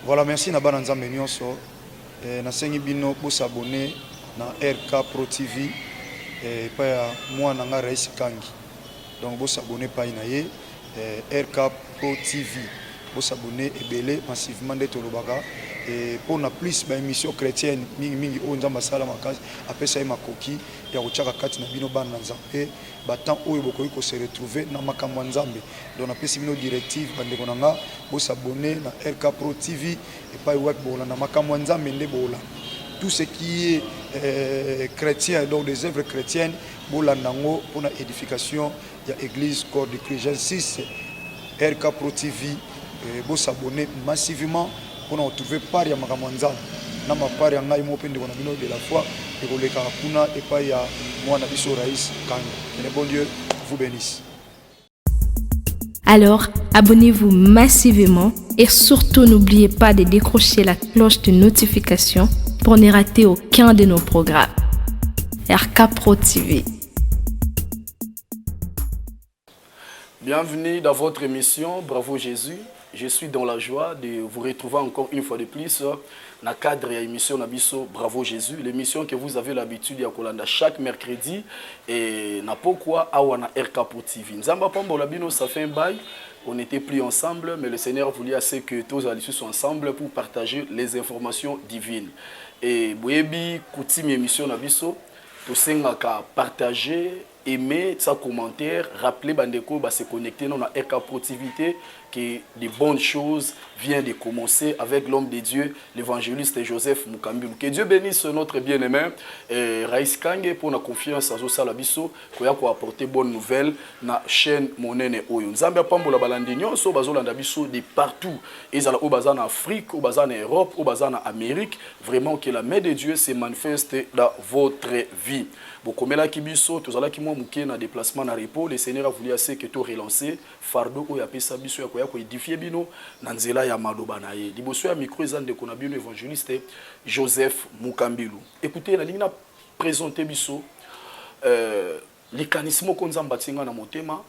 Voilà, merci na bana nzambe nyonso. Nasengi bino bo s'abonner na RK Pro TV pa ya moi nanga Rais Kangi. Donc bo s'abonner pa ina ye RK Pro TV. Bo s'abonner ebele massivement de tolobaka et pour na plus ba émission chrétienne mingi o nzamba sala makasi apesa ye makoki ya kochaka kati na bino bana nzambe batant oyo bokoki ko se retrouver na makambo nzambe. Donc na pesi bino directive bande konanga bo s'abonner na RK Pro TV et pas web bola na makambo nzambe nde bola. Tout ce qui est chrétien, donc des œuvres chrétiennes, pour la édification, il y a l'église Corps de Christ. J'insiste, RK Pro TV, vous s'abonner massivement pour nous retrouver par ya Makamanzan. Na ma par ya ngai mo pende kona bino de la foi et ko leka kuna et pas ya moi na biso Rais Kangi. Que le bon Dieu vous bénisse. Alors, abonnez-vous massivement et surtout n'oubliez pas de décrocher la cloche de notification pour ne rater aucun de nos programmes. RK Pro TV. Bienvenue dans votre émission Bravo Jésus. Je suis dans la joie de vous retrouver encore une fois de plus dans le cadre de l'émission Nabiso Bravo Jésus, l'émission que vous avez l'habitude de Kolanda chaque mercredi et n'a pas quoi à wana RK Pro TV. Nzamba Pambo Labino, ça fait un bail. On n'était plus ensemble, mais le Seigneur voulait assez que tous les soient ensemble pour partager les informations divines. Et Boyebi, Koutim émission Nabiso, tout ça partager, aimer, ça commentaire, rappeler Bandeko, se connecter dans la RK Pro TV, que de bonnes choses viennent de commencer avec l'homme de Dieu, l'évangéliste Joseph Mukambilou. Que Dieu bénisse notre bien-aimé Rais Kangi pour la confiance à Zosa Labiso, qui a apporté bonnes nouvelles dans la chaîne Monene Oyo. Nzambia Pambola Balandinyo, so Bazolanda Biso de partout. Ils sont au bazar en Afrique, au bazar en Europe, au bazar en Amérique. Vraiment que la main de Dieu se manifeste dans votre vie. Bokomela Kibiso, tous allez qui m'ont mouké dans déplacement dans repos. Le Seigneur a voulu assez que tout relancer. Fardo ou yapesa biso ya koya ko édifier bino nanzela ya maloba na ye. Liboso ya micro ezande kona bino évangéliste Joseph Mukambilou. Écoutez, la ligne a présenté biso mécanisme ko nzamba tinga na motema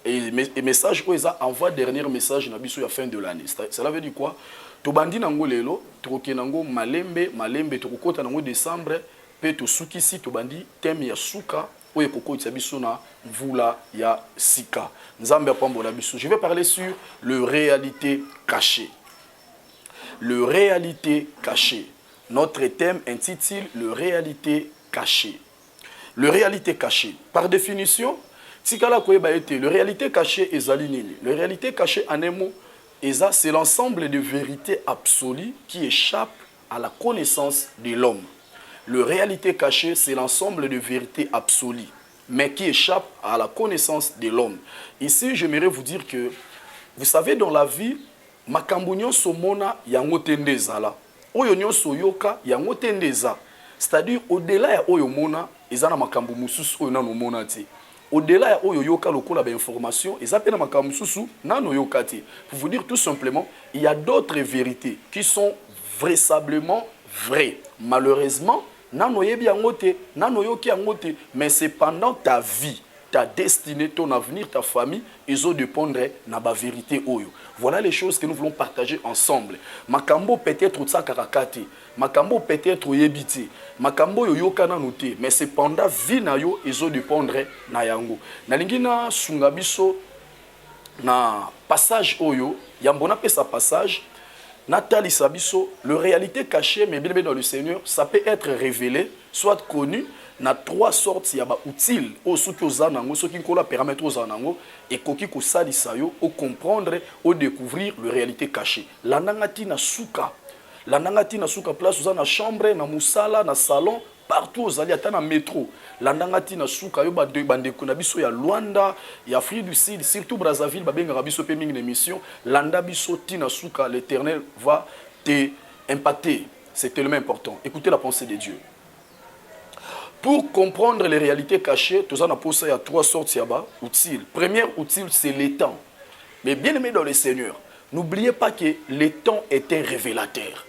et message ko eza envoie dernier message na biso ya fin de l'année. Cela veut dire quoi? To bandi nango lelo, to kenango malembe to kokota nango décembre. Pe to sukisi to bandi thème ya suka oye koko itsabiso na mvula ya sika. Nzambe apambola biso. Je vais parler sur le réalité cachée. Le réalité cachée. Notre thème intitule le réalité cachée. Le réalité cachée. Par définition, sikala koyeba été le réalité cachée ezali nini? Le réalité cachée en un mot, c'est l'ensemble de vérités absolues qui échappent à la connaissance de l'homme. Le réalité cachée, c'est l'ensemble de vérités absolues, mais qui échappent à la connaissance de l'homme. Ici, j'aimerais vous dire que, vous savez, dans la vie, makambunyo somona yango tendezala. Oyo nyonso yoka yango tendeza. C'est-à-dire, au-delà ya oyo mona, ezana makambu mususu oyo nano mona te. Au-delà ya oyo yoka lokola ba information, ezapena makambu mususu nano yoka te. Pour vous dire tout simplement, il y a d'autres vérités qui sont vraisemblablement vraies. Malheureusement, nano yebi angote, nano yoki angote, mais c'est pendant ta vie, ta destinée, ton avenir, ta famille, ils ont dépendre na ba vérité oyo. Voilà les choses que nous voulons partager ensemble. Makambo peut-être tsa karakate, makambo peut-être yebite, makambo yoyoka na noté, mais c'est pendant vie na yo ils ont dépendre na yango. Na lingina sungabiso na passage oyo, yambona pe sa passage. Nathalie Sabiso, le réalité cachée, mais bien dans le Seigneur, ça peut être révélé, soit connu, na trois sortes il y a utile au soki ozanango soki kola permettre ozanango et koki ko salisa yo au comprendre au découvrir la réalité cachée. La nangati na suka place ozana chambre na musala na salon partout aux alliés na métro la nangati na suka yo bande ko na biso ya Luanda ya Afrique du Sud surtout Brazzaville babenga biso pe mingi émission landa biso tina suka l'Éternel va te impacter. C'est tellement important. Écoutez la pensée de Dieu. Pour comprendre les réalités cachées, tout ça, on a posé à trois sortes d'outils. Première outil, c'est le temps. Mais bien aimé dans le Seigneur, n'oubliez pas que le temps est un révélateur.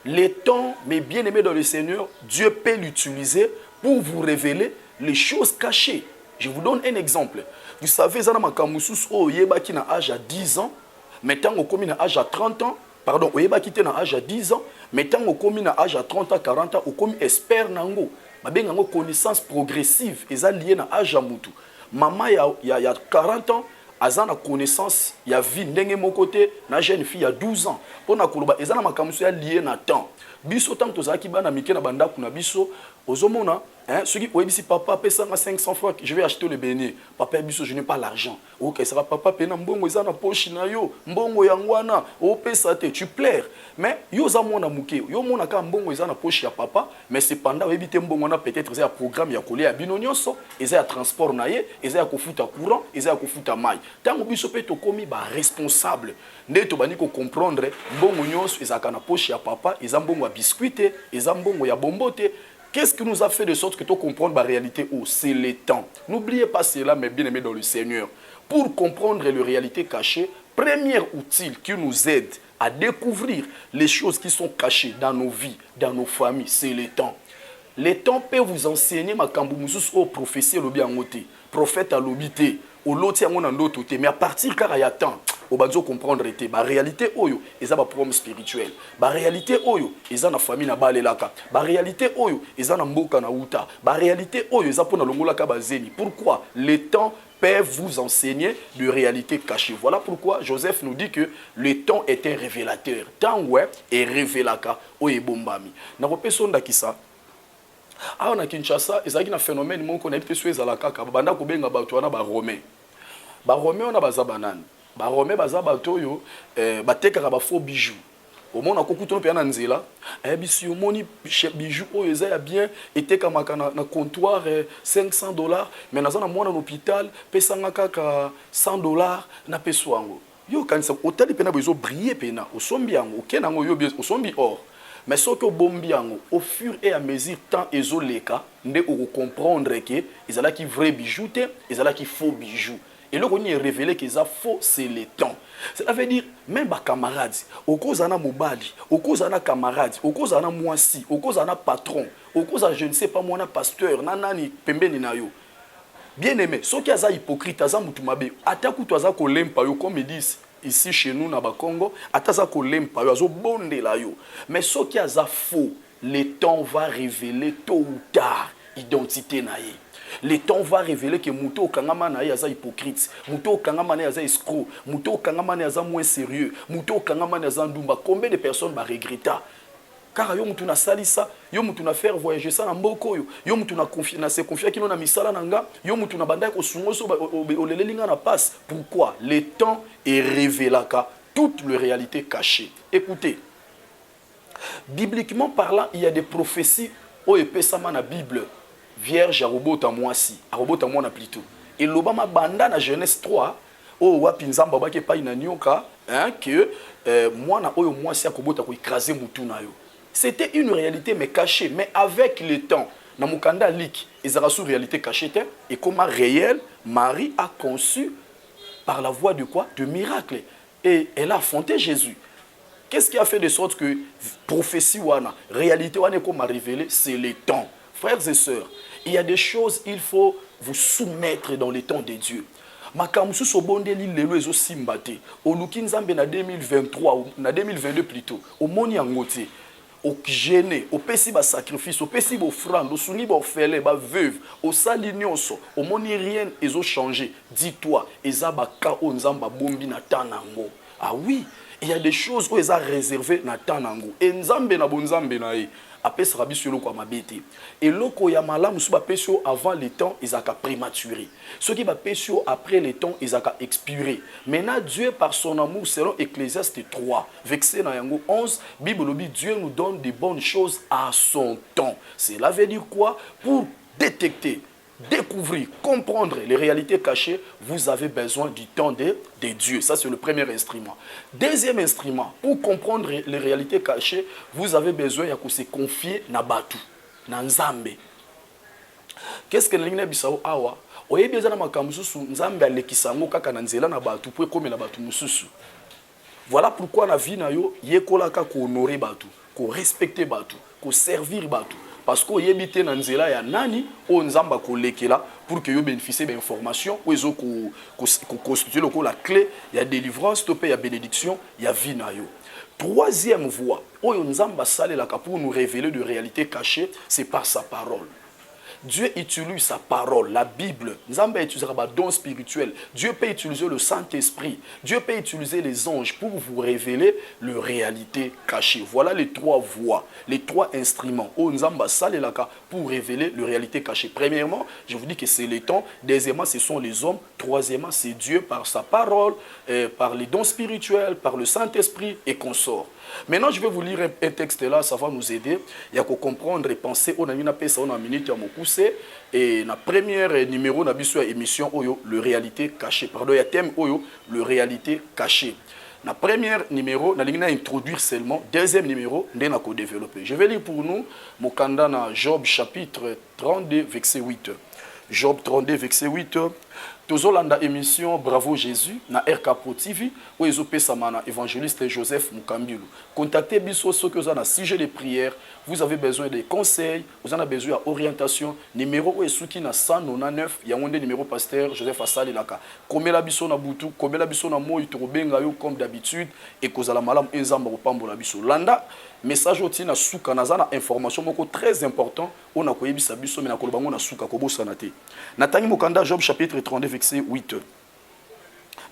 Le temps, mais bien aimé dans le Seigneur, Dieu peut l'utiliser pour vous révéler les choses cachées. Je vous donne un exemple. Vous savez, Zana Makamusus, oh, yeba qui n'a âge à 10 ans, maintenant, on commis à âge à 30 ans, pardon, oyeba quitté na âge à 10 ans, mais tant au commis na âge à 30 ans, 40 ans, au commis espère nango. Ma ben nango connaissance progressive, eza lié na âge à mutu. Maman il y a 40 ans, aza na connaissance, il y a vie ndenge mon côté, na jeune fille il y a 12 ans. Pour na koloba, eza na makamuso ya lié na temps. Biso tant que tozaki bana mike na banda kuna biso, ozomona, hein, ceux qui oyebisi papa paie 500 fois je vais acheter le beignet. Papa biso je n'ai pas l'argent. OK, ça va papa paie na mbongo eza na poche na yo, mbongo yangwana, o pesa te, tu plaire. Mais yo za mona muke, yo mona ka mbongo eza na poche ya papa, mais cependant oyebite mbongo na peut-être eza programme ya kolia bino nyonso, eza ya transport na ye, eza ya kofuta courant, eza ya kofuta mai. Tango biso pe to komi ba responsable. Nde to bani ko comprendre mbongo nyonso eza ka na poche ya papa, eza mbongo ya biscuit, eza mbongo ya bombote. Qu'est-ce qui nous a fait de sorte que tu comprennes la réalité? Oh, c'est le temps. N'oubliez pas cela, mes bien-aimés dans le Seigneur. Pour comprendre les réalités cachées, premier outil qui nous aide à découvrir les choses qui sont cachées dans nos vies, dans nos familles, c'est le temps. Le temps peut vous enseigner ma kambumusus au prophétie lobi angote, prophète à lobité, au loti angon ndoto te, mais à partir car il y a temps. Au bazo comprendre était ba réalité oyo eza ba problème spirituel ba réalité oyo eza na famille na balelaka ba réalité oyo eza na mboka na uta ba réalité oyo eza pona longolaka bazeni. Pourquoi le temps peut vous enseigner de réalités cachées? Voilà pourquoi Joseph nous dit que le temps est un révélateur. Temps ouais est révélaka oye bombami na kopeso ndakisa. Ah na Kinshasa ezaki na phénomène moko na biso ezalaka ka banda ko benga bato wana ba romain on a baza banane ba romain baza bato yo batekaka ba faux bijoux au monde akokuto pe na nzela biso moni bijoux oyo eza ya bien etekamaka na comptoir $500 mais naza na mwana na hôpital pesanga kaka $100 na peso yango yo kanisa otali pena bezo briller pena osombi yango okenango yo bien osombi or. Mais ce que bombiango au fur et à mesure temps ezoleka nde o comprendre que ezala ki vrai bijou te ezala ki faux bijou. Et là, on est révélé que ça faux, c'est le temps. Cela veut dire, même les camarades, au cause de mobali, au cause de camarades, au cause de moisi, au cause de patron, au cause de je ne sais pas moi, pasteur, nanani, pembeni na yo. Bien aimé, ceux qui sont hypocrites, ils sont mutumabe. Ataku toza ko lempa yo comme ils disent ici chez nous na Congo, ataza ko lempa yo, azo bonde la yo. Mais ceux qui sont faux, le temps va révéler tôt ou tard identité na ye. Le temps va révéler que Mouto Kangamana est hypocrite, Mouto Kangamana est escroc, Mouto Kangamana est moins sérieux, Mouto Kangamana est ndumba. Combien de personnes va regretter? Car yo mutu na salisa, yo mutu na faire voyager ça na mboko yo mutu na confier na se confier kino na misala nanga, yo mutu na banda ko sungoso olelelinga na passe. Pourquoi? Le temps est révélaka toute les réalités cachées. Écoutez, bibliquement parlant, il y a des prophéties au epesama na Bible. Vierge à robota moisi, à robota mona plutôt. Et l'obama banda na Genèse 3, oh wapinzamba bake pa inanyoka, hein que moi na oyo moisi akobota ko écraser mutu na yo. C'était une réalité mais cachée, mais avec le temps, na mukanda lik, ezara sous réalité cachée et comment réel Marie a conçu par la voie de quoi? De miracle. Et elle a affronté Jésus. Qu'est-ce qui a fait de sorte que prophétie wana, réalité wana comme a révélé, c'est le temps. Frères et sœurs, il y a des choses, il faut vous soumettre dans les temps de Dieu. Makamusu sobonde li lelo ezo simbate. O lukinzambe na 2023, na 2022 plutôt. O moni angote. Au gêné, au pesi ba sacrifice, au pesi ba offrande, au souni ba orphelin, ba veuve, au sali nyonso, au moni rien ezo changer. Dis-toi, eza ba ka o nzamba bombi na tanango. Ah oui, il y a des choses où eza réservé na tanango. Et nzambe na bonzambe na e. Apes rabi sur le quoi m'habiter. Et loko ya malamu sous bapesio avant les temps ils a qu'à prématuré. Ce qui bapesio après les temps ils a qu'à expirer. Maintenant Dieu par son amour selon Ecclésiaste 3 verset na yango 11 Bible dit Dieu nous donne des bonnes choses à son temps. Cela veut dire quoi? Pour détecter, découvrir, comprendre les réalités cachées, vous avez besoin du temps de Dieu. Ça, c'est le premier instrument. Deuxième instrument, pour comprendre les réalités cachées, vous avez besoin de se confier na batu, na nzambe. Qu'est-ce que l'ingné bisao awa? Oye bien na makamususu nzambe alekisango kaka na nzela na batu pour comme na batu mususu. Voilà pourquoi na vie na yo yekolaka ko honorer batu, ko respecter batu, ko servir batu. parce que yebite na nzela ya nani o nzamba kolekela pour que yo bénéficier d'informations ou ezo ko constituer la clé ya délivrance to pe ya bénédiction ya vie na yo. Troisième voie oyo nzamba salelaka pour nous révéler de réalités cachées, c'est par sa parole. Dieu utilise sa parole, la Bible. Nzamba utilisera un don spirituel. Dieu peut utiliser le Saint-Esprit. Dieu peut utiliser les anges pour vous révéler les réalités cachées. Voilà les trois voies, les trois instruments. Oh, Nzamba salelaka pour révéler les réalités cachées. Premièrement, je vous dis que c'est les temps. Deuxièmement, ce sont les hommes. Troisièmement, c'est Dieu par sa parole, par les dons spirituels, par le Saint-Esprit et consorts. Maintenant, je vais vous lire un texte là, ça va nous aider. Il y a qu'à comprendre et penser. On a mis une minute à mon poussé. Et la première numéro, on a vu sur l'émission Oyo, le réalité cachée. Pardon, il y a thème Oyo, le réalité cachée. La première numéro, on a introduire seulement. Deuxième numéro, on a développer. Je vais lire pour nous, mon candidat dans Job chapitre 32, verset 8. Job 32, verset 8. Tozolanda émission Bravo Jésus na RK Pro TV où ils ont samana évangéliste Joseph Mukambilu. Contactez biso ceux que vous avez un sujet de prière, vous avez besoin de conseils, vous en avez besoin d'orientation. Numéro est souki na 199, il y a un numéro pasteur Joseph Assali Laka. Komela biso na butu, komela biso na moi itobenga yo comme d'habitude et kozala malam enzamba opambola biso. Landa message oti na suka na zana information moko très important on a koyebisa biso mais na kolobango na suka kobosana te. Natangi mokanda Job chapitre 32 verset 8.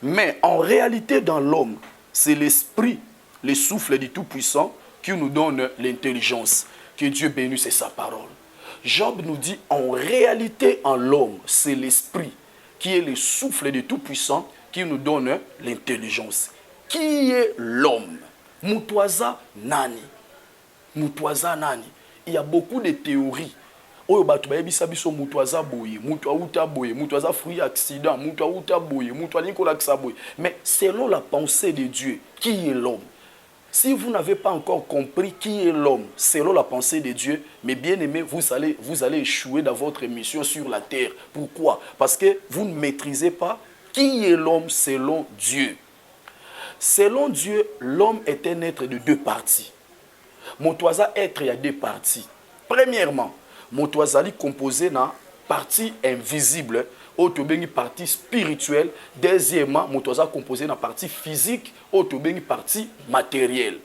Mais en réalité dans l'homme, c'est l'esprit, le souffle du Tout-Puissant qui nous donne l'intelligence. Que Dieu bénisse sa parole. Job nous dit en réalité en l'homme, c'est l'esprit qui est le souffle du Tout-Puissant qui nous donne l'intelligence. Qui est l'homme? Mutuaza nani? Mutuaza nani? Il y a beaucoup de théories. Oyo batu bayebisa biso mutu aza boye, mutu auta boye, mutu aza fruit accident, mutu auta boye, mutu alikola boye. Mais selon la pensée de Dieu, qui est l'homme? Si vous n'avez pas encore compris qui est l'homme, selon la pensée de Dieu, mes bien-aimés, vous allez échouer dans votre mission sur la terre. Pourquoi? Parce que vous ne maîtrisez pas qui est l'homme selon Dieu. Selon Dieu, l'homme est un être de deux parties. Motoaza être, il y a deux parties. Premièrement, Motoazali composé na partie invisible, autobengi partie spirituelle. Deuxièmement, Motoaza composé na partie physique, autobengi partie matérielle.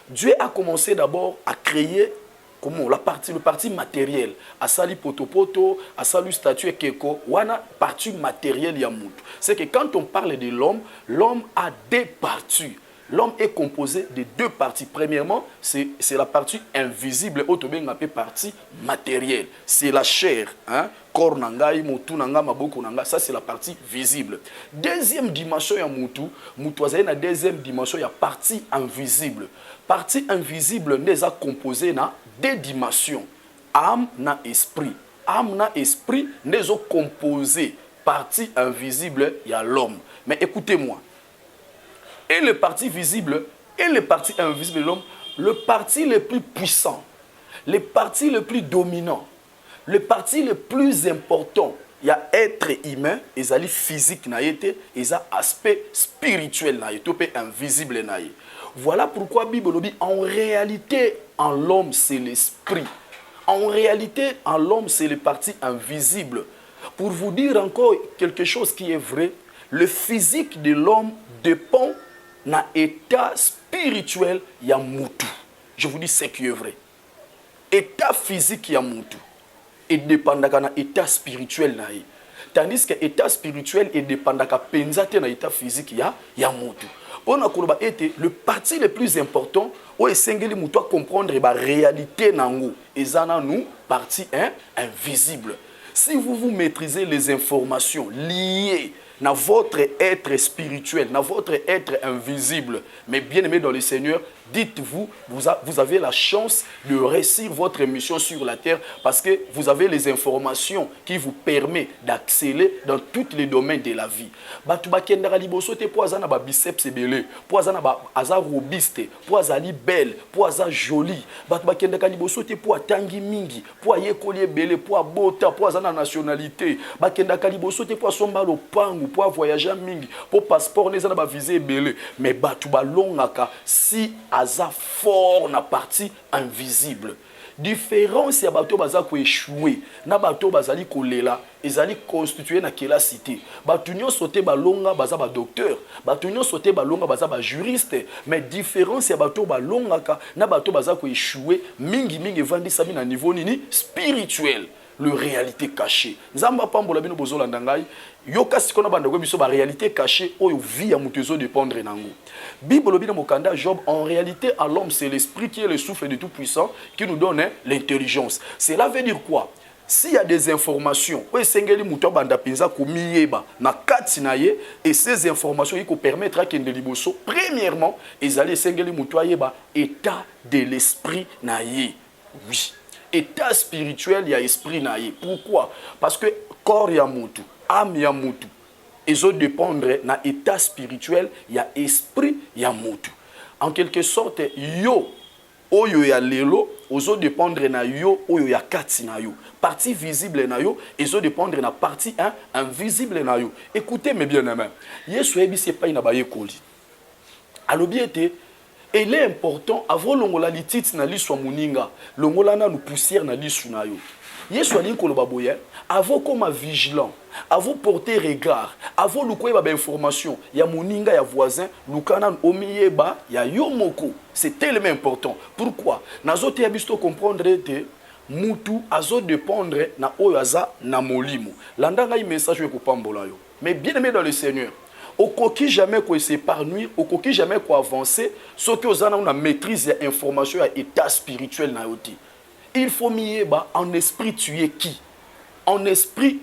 Dieu a commencé d'abord à créer comment le parti matériel, à sali potopoto, à sali statue keko, wana partie matérielle ya mutu. C'est que quand on parle de l'homme, l'homme a deux parties. L'homme est composé de deux parties. Premièrement, c'est la partie invisible, autobenga pe partie matérielle. C'est la chair, hein? Corps nangai, motu nanga, maboko nanga, ça c'est la partie visible. Deuxième dimension ya mutu, mutuazaye na deuxième dimension ya partie invisible. Partie invisible n'est a composé na deux dimensions, âme na esprit. Âme na esprit n'est composé partie invisible ya l'homme. Mais écoutez-moi. Et le parti visible et le parti invisible de l'homme, le parti le plus puissant, le parti le plus dominant, le parti le plus important, il y a être humain, il y a physique, il y a aspect spirituel, il y a invisible. Voilà pourquoi la Bible dit en réalité, en l'homme, c'est l'esprit. En réalité, en l'homme, c'est le parti invisible. Pour vous dire encore quelque chose qui est vrai, le physique de l'homme dépend na état spirituel ya mutu. Je vous dis ce qui est vrai. État physique ya mutu et dépendaka na état spirituel na ye. Tandis que état spirituel est dépendaka penzate na état physique ya mutu. On a koloba été le parti le plus important où esengeli mutu a comprendre ba réalité nango ezana nous partie invisible. Si vous maîtrisez les informations liées dans votre être spirituel, dans votre être invisible, mais bien aimé dans le Seigneur, dites-vous, vous avez la chance de réussir votre mission sur la terre parce que vous avez les informations qui vous permettent d'accélérer dans tous les domaines de la vie. Batu bakendaka liboso te po azana ba biceps ebele, po azana ba aza robuste, po azali belle, po aza jolie. Batu bakendaka liboso te po atangi mingi, po ayekoli ebele, po abota, po azana nationalité. Bakendaka liboso te po asomba lopangu, po voyager mingi, po passeport nezana ba visa ebele. Mais batu balongaka si aza fort na partie invisible. différence ya bato baza ko échouer na bato bazali kolela ezali constitué na kela cité bato nyonso te balonga baza ba docteur bato nyonso te balonga baza ba juriste mais différence ya bato balongaka na bato baza ko échouer mingi evandisami na niveau nini spirituel le réalité cachée nzamba pambola bino bozolanda ngai yo kasi kona banda ko biso ba réalité cachée oyo vie ya mutu ezo dépendre nango Bible lobina mokanda Job en réalité à l'homme c'est l'esprit qui est le souffle de tout puissant qui nous donne l'intelligence cela veut dire quoi s'il y a des informations oyo esengeli mutu banda penza komiyeba na kati na ye et ces informations iko permettre akende liboso premièrement ezali esengeli mutu ayeba état de l'esprit na ye oui état spirituel ya esprit na ye pourquoi parce que corps ya mutu âme ya mutu ezo dépendre na état spirituel ya esprit ya mutu en quelque sorte yo oyo ya lelo ozo dépendre na yo oyo ya kati na yo partie visible na yo ezo dépendre na partie invisible na yo écoutez mes bien-aimés yesu ebisi pa ina bayekoli alobi ete il est important avant longola lititi na liswa muninga longola na nous poussière na lisu na yo yesu ali koloba boye avant comme vigilant avant porter regard avant lukoyeba ba information ya muninga ya voisin lukana omiyeba ya yo moko c'est tellement important pourquoi nazote ya bisto comprendre te mutu azo dépendre na oyo aza na molimo landanga i message ko pambola yo mais bien aimé dans le Seigneur okoki jamais ko s'épanouir okoki jamais ko avancer ce que ozana una maîtrise ya information ya état spirituel na yoti il faut mieba en esprit tu es qui en esprit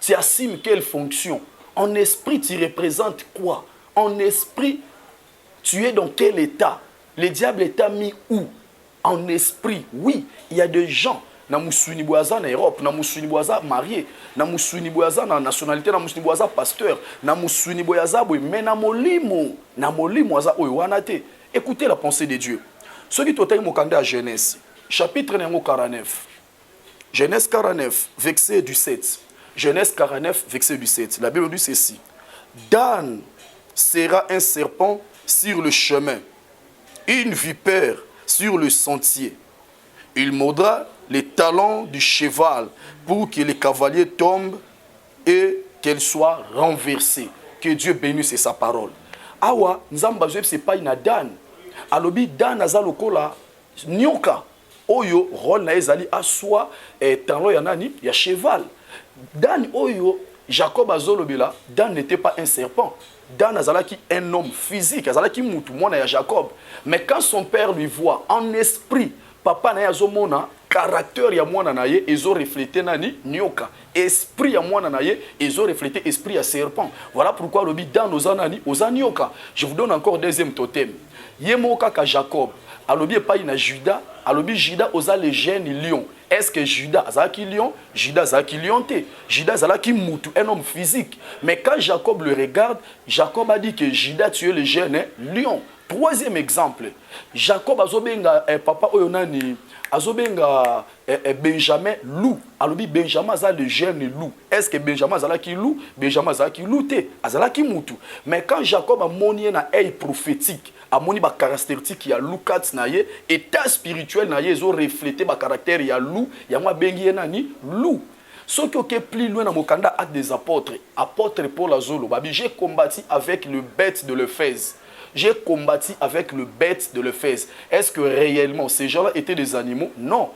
tu assumes quelle fonction en esprit tu représentes quoi en esprit tu es dans quel état le diable t'a mis où en esprit oui il y a des gens na musuni boaza na Europe na musuni boaza marié na musuni boaza na nationalité na musuni boaza pasteur na musuni boaza boy mais na molimo aza oyo wana te écoutez la pensée de Dieu ce qui totai mokanda à Genèse chapitre 49 Genèse 49 verset du 7 Genèse 49 verset du 7 la Bible dit ceci Dan sera un serpent sur le chemin une vipère sur le sentier il mordra les talons du cheval pour que les cavaliers tombent et qu'elle soit renversée. Que Dieu bénisse sa parole. Awa, nzamba zoe c'est pas une Dan. Alobi Dan azalokola nyoka. Oyo rôle na ezali aswa talon ya nani ya cheval. Dan oyo Jacob azolobela, Dan n'était pas un serpent. Dan azalaki un homme physique, azalaki mutu mwana ya Jacob. Mais quand son père lui voit en esprit papa na yazomona caractère ya mwana na ye ezo refléter nani nyoka esprit ya mwana na ye ezo refléter esprit ya serpent voilà pourquoi lobi dans nos anani aux nyoka je vous donne encore deuxième totem yemoka ka Jacob alobi pa ina Juda alobi Juda oza le gène lion est-ce que Juda azaki lion Juda azaki lion te Juda azaki mutu un homme physique mais quand Jacob le regarde Jacob a dit que Juda tu es le gène lion. Troisième exemple, Jacob azobenga papa oyonani azobenga Benjamin loup. Alobi Benjamin a le gène loup. Est-ce que Benjamin azalaki loup? Benjamin azalaki loup te, azalaki mutu. Mais quand Jacob a moni na œil prophétique, a moni ba caractéristique ya loup kat na ye, état spirituel na ye zo refléter ba caractère ya loup, ya mwa bengi nani loup. Ce qui est plus loin dans mon candidat acte des apôtres, apôtre Paul Azolo, j'ai combattu avec le bête de l'Éphèse. J'ai combattu avec le bête de l'Éphèse. Est-ce que réellement ces gens-là étaient des animaux? Non.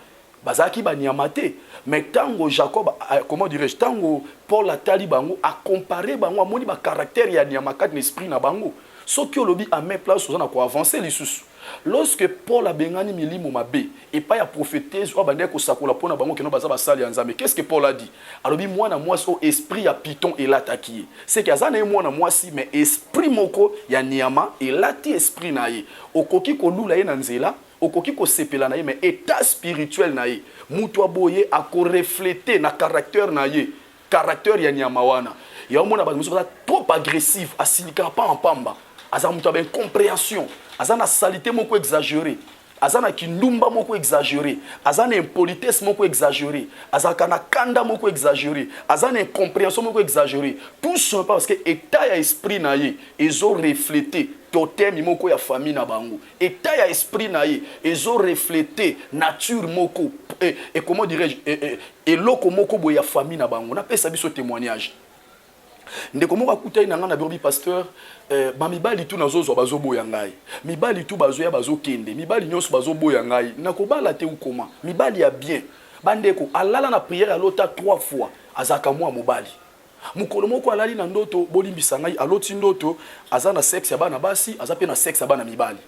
Bazaki banyamate. Mais tango Jacob, comment dirais-je, tango Paul Atali bango a comparé bango a moni ba caractère ya nyamakat l'esprit na bango. Ce qui lobi a mis place aux gens à avancer les sous. Lorsque Paul a bengani milimo mabe et pas ya prophéter soit bandé ko sakola pona bango ke no baza basali ya nzambe. Qu'est-ce que Paul a dit? Alors moi na moi so esprit ya python et l'attaquer. C'est que azana moi na moi si mais esprit moko ya niama et lati esprit na ye. Okoki ko lula ye na nzela, okoki ko sepela na ye mais état spirituel na ye. Mutu aboye a ko refléter na caractère na ye. Caractère ya niama wana. Ya mona ba muso trop agressif, asilika pas en pamba. Aza mutu ba incompréhension. Azana salité moko exagéré. azana kindumba moko exagéré, azana impolitesse moko exagéré, azana kanda moko exagéré, azana incompréhension moko exagéré. Tout simplement parce que état ya esprit na ye, ils ont reflété totem moko ya famille na bango. État ya esprit na ye, ils ont reflété nature moko et comment dirais-je et loko moko boya famille na bango. On appelle ça biso témoignage. Ndeko moko akutai na ngana birobi pasteur ba mibali tu nazozo bazo boya ngai mibali tu bazo ya bazo kende mibali nyonso bazo boya ngai nakobala te ukoma mibali ya bien bandeko alala na prière alota 3 fois azaka mwa mobali mukolo moko alali na ndoto bolimbisa ngai aloti ndoto aza na sexe ya bana basi aza pe na sexe ya bana mibali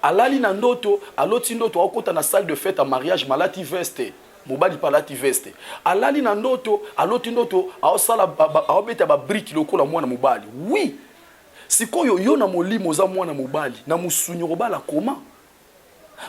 alali na ndoto aloti ndoto akota na salle de fête à mariage malati veste mobali palati veste alali na ndoto aloti ndoto aosala aobeta ba brique lokola mwana mobali oui sikoyo yo na molimo za mwana mobali na musunyo robala koma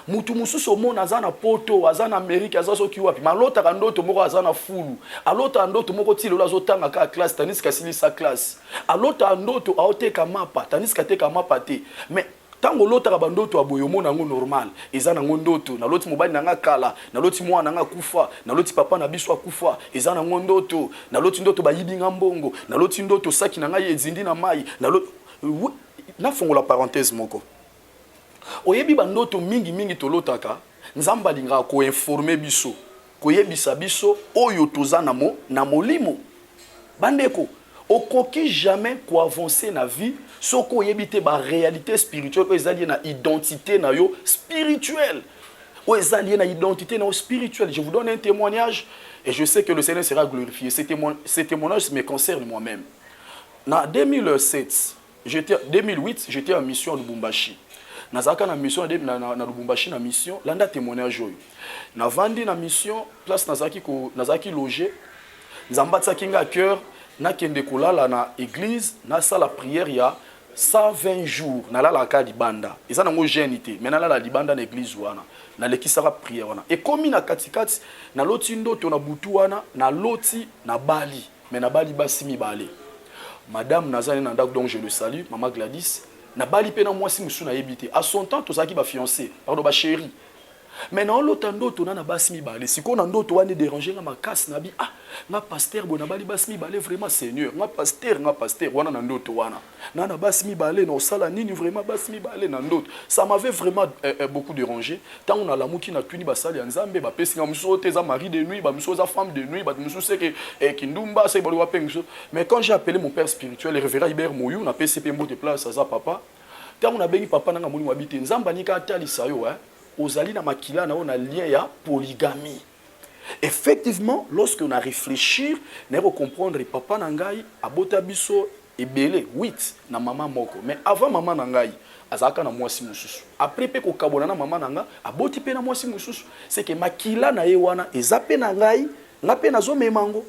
mutu mususu omona aza na poto aza na Amerika aza soki wapi malota ka ndoto moko aza na fulu alota ndoto moko ti lelo azotanga ka classe tanis kasili sa classe alota ndoto aoteka mapa tanis kateka mapa te mais tango lota ba ndoto aboyo mona ngo normal eza na ngo ndoto na loti mobali nanga kala na loti mwana nanga kufa na loti papa na biso akufa eza na ngo ndoto na loti ndoto bayibinga mbongo na loti ndoto saki nanga yezindi na mai na loti na fongola parenthèse moko oyebi ba ndoto mingi tolotaka nzamba linga ko informer biso ko yebisa biso oyo tozana mo na molimo bandeko okoki jamais ko avancer na vie soko yebite ba réalité spirituelle ko ezali na identité na yo spirituelle ou ezali na identité na yo spirituelle. Je vous donne un témoignage et je sais que le Seigneur sera glorifié. Ces témoignages me concernent moi-même. En 2008 j'étais en mission à Lubumbashi. Nazaka na mission na Lubumbashi na mission landa témoignage oyo na vandi na mission place nazaki loger nzambatsa kinga cœur na kende kolala na église na sala prière ya 120 jours na la ka libanda eza nango jeune té mais na la libanda na église wana na lekisaka prière wana et comme na katikati na loti ndoto na butu wana na loti na Bali mais na Bali basimi bale madame nazane na ndako donc je le salue maman Gladys na Bali pe na mwasi musu na yebite à son temps tozaki ba fiancé pardon ba chérie mais na lota ndoto na basimi bale siko na ndoto wana déranger nga makasi na bi ah nga pasteur bona bali basimi bale vraiment seigneur nga pasteur wana na ndoto wana na basimi bale na osala nini vraiment basimi bale na ndoto ça m'avait vraiment beaucoup dérangé tant on a la muki na tuni basali ya nzambe ba pesi nga muso te za mari de nuit ba muso za femme de nuit ba muso c'est que kindumba c'est balo wapengo mais quand j'ai appelé mon père spirituel le révérend Hubert Moyou na PCP mbote place za papa tant on a bengi papa nanga moni wabite nzamba nika talisa yo ozali na makila na on a lien ya polygamie. Effectivement, lorsque on a réfléchi, on a comprendre papa nangai abota biso ebele 8 na maman moko. Mais avant maman nangai azaka na mwasi mususu. Après pe ko kabona na maman nanga aboti pe na mwasi mususu. C'est que makila na ye wana ezape nangai na pe nazo memango.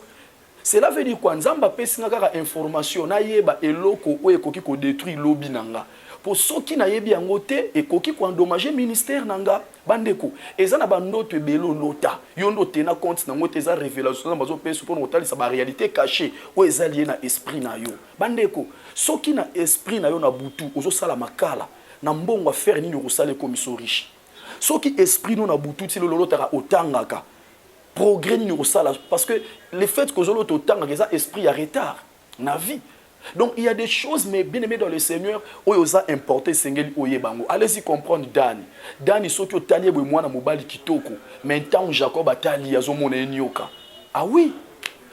Cela veut dire quoi nzamba pesi ngaka information na yeba eloko o ekoki ko détruire lobi nanga. Pour ceux qui na yebi yango te ekoki ko endommager ministère nanga bandeko ezana bandoto ebelo lota yondo tena compte nango te za révélation na bazo peso pour notali sa ba réalité cachée o ezali na esprit na yo bandeko ceux qui na esprit na yo na butu ozo sala makala na mbongo faire nini osale komiso riche ceux qui esprit no na butu ti lolo lota otangaka progrès nini osala parce que le fait que ozolo otangaka eza esprit ya retard na vie. Donc il y a des choses, mais bien aimé dans le Seigneur, où ils ont importé Seigneur Oyebango. Allez-y comprendre Dan. Dan, ils sont qui ont talié pour moi dans mobile kitoko. Maintenant Jacob a talié à son nyoka. Ah oui.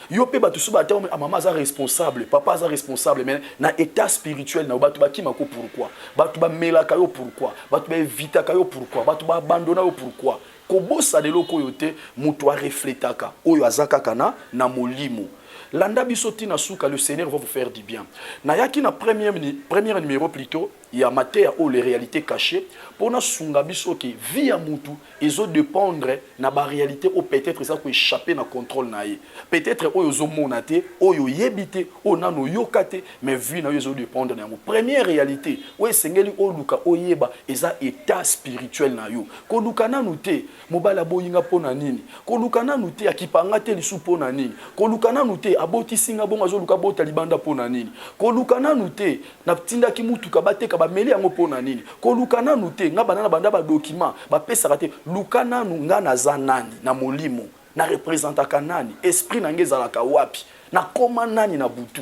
Yopé batu subata maman est responsable, papa est responsable, mais na état spirituel na batu ba kimako pourquoi? Batu ba melaka yo pourquoi? Batu ba evitaka yo pourquoi? Batu ba abandona yo pourquoi? Kobosa de loko yote mutu a reflétaka. Oyo azaka kana na molimo. Landa bisoti na suka, le Seigneur va vous faire du bien. Nayaki na premier numéro plutôt, il y a matière ou les réalités cachées. Pour na sunga bisoki via mutu, ils ont dépendre na ba réalité ou peut-être ça peut échapper na contrôle naie. Peut-être o yozo monate, o yo yebite, o nano yokate, mais vu na yozo dépendre na mo. Première réalité, o sengeli o luka o yeba eza état spirituel na yo. Ko luka na nute, mobala boyinga pona nini? Ko luka na nute akipanga te lisu pona nini? Ko luka na nute aboti singa bonga zo luka bota libanda pona nini? Ko luka na nute na tinda ki mutu kabate bameli yango mpona nini koluka nanu te nga bana na banda badocument bapesaka te luka nanu nga naza nani na molimo na représentaka nani esprit na nge ezalaka wapi nakoma nani na butu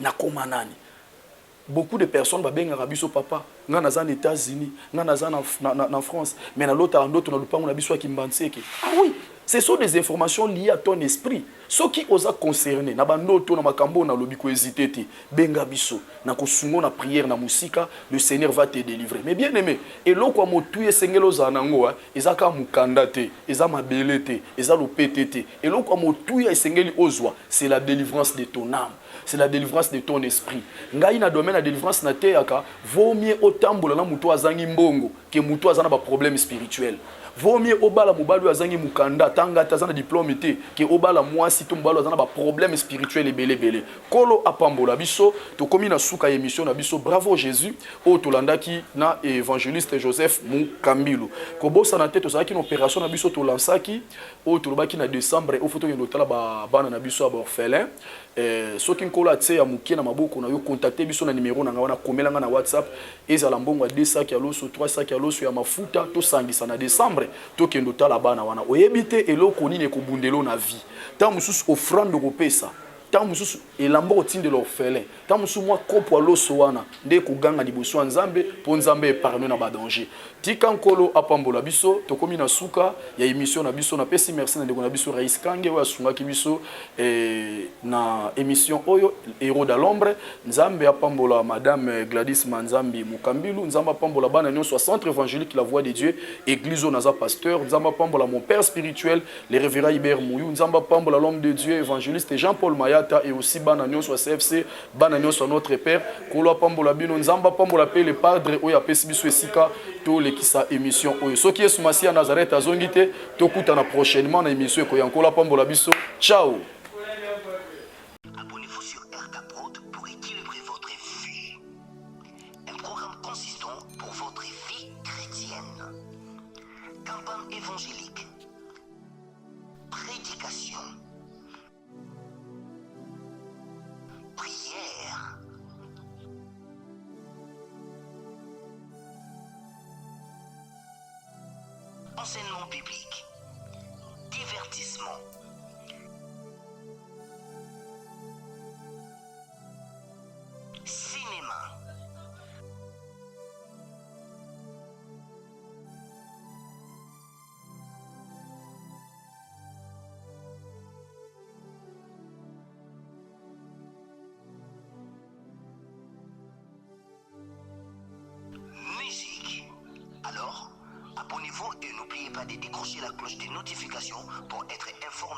nakoma nani. Beaucoup de personnes babengaka biso papa nga naza na États-Unis nga naza na France mais na l'autre ndoto na lupango na biso ya Kimbanseke. Ah oui, ce sont des informations liées à ton esprit. Ce qui osa concerné na bandoto na makambo na lobi ko hésiter te benga biso na kosungo na prière na musika, le Seigneur va te délivrer. Mais bien aimé eloko motu esengelo za nango ezaka mukanda te eza mabele te eza lopete te eloko motu esengeli ozwa c'est la délivrance de ton âme. C'est la délivrance de ton esprit. Ngai na domaine la délivrance na te yaka vaut mieux otambola na muto azangi mbongo que muto azana ba problème spirituel. Vaut mieux obala mobali azangi mukanda tanga tazana diplôme te que obala mwasi to mobali azana ba problème spirituel ebele bele. Kolo apambola biso to komi na suka émission na biso bravo Jésus o tolandaki na évangéliste Joseph Mukambilu. Ko bossa na tête to saki na opération na biso to lansaki o to lobaki na décembre o photo yendo tala ba bana na biso ba orphelin. Soki nkolo atse ya mukie na maboko na yo contacter biso na numéro na nga wana komelanga na WhatsApp ezala mbongo 2 sacs ya loso 3 sacs ya loso ya mafuta to sangisa na décembre to kendo tala bana wana oyebite eloko nini ekobundelo na vie ta mususu offrande kopesa ta mususu elamba otinde l'orphelin ta mususu mwa kopo ya loso wana nde koganga liboso ya Nzambe po Nzambe épargne na ba danger tika nkolo apambola biso tokomi na suka ya émission na biso na pesi merci na ndeko na biso Rais Kange oyo asungaki biso na émission oyo Héros de l'ombre Nzambe apambola madame Gladys Manzambi Mukambilu Nzambe apambola bana nyonso centre évangélique la voix de Dieu église onaza pasteur Nzambe apambola mon père spirituel le révérend Hubert Mouyou Nzambe apambola l'homme de Dieu évangéliste Jean-Paul Mayata et aussi bana nyonso CFC bana nyonso notre père kolo apambola bino Nzambe apambola pe le padre oyo apesi biso esika to qui sa émission oyo soki Yesu Masia Nazareth azongi te tokutana prochainement na émission ko yankola pambola biso ciao. Abonnez-vous sur RK Prod pour équilibrer votre vie. Un programme consistant pour votre vie chrétienne. Campagne évangélique. Prédication. Prière. Enseignement biblique, divertissement, cinéma, musique. Alors, abonnez-vous et n'oubliez pas de décrocher la cloche des notifications pour être informé.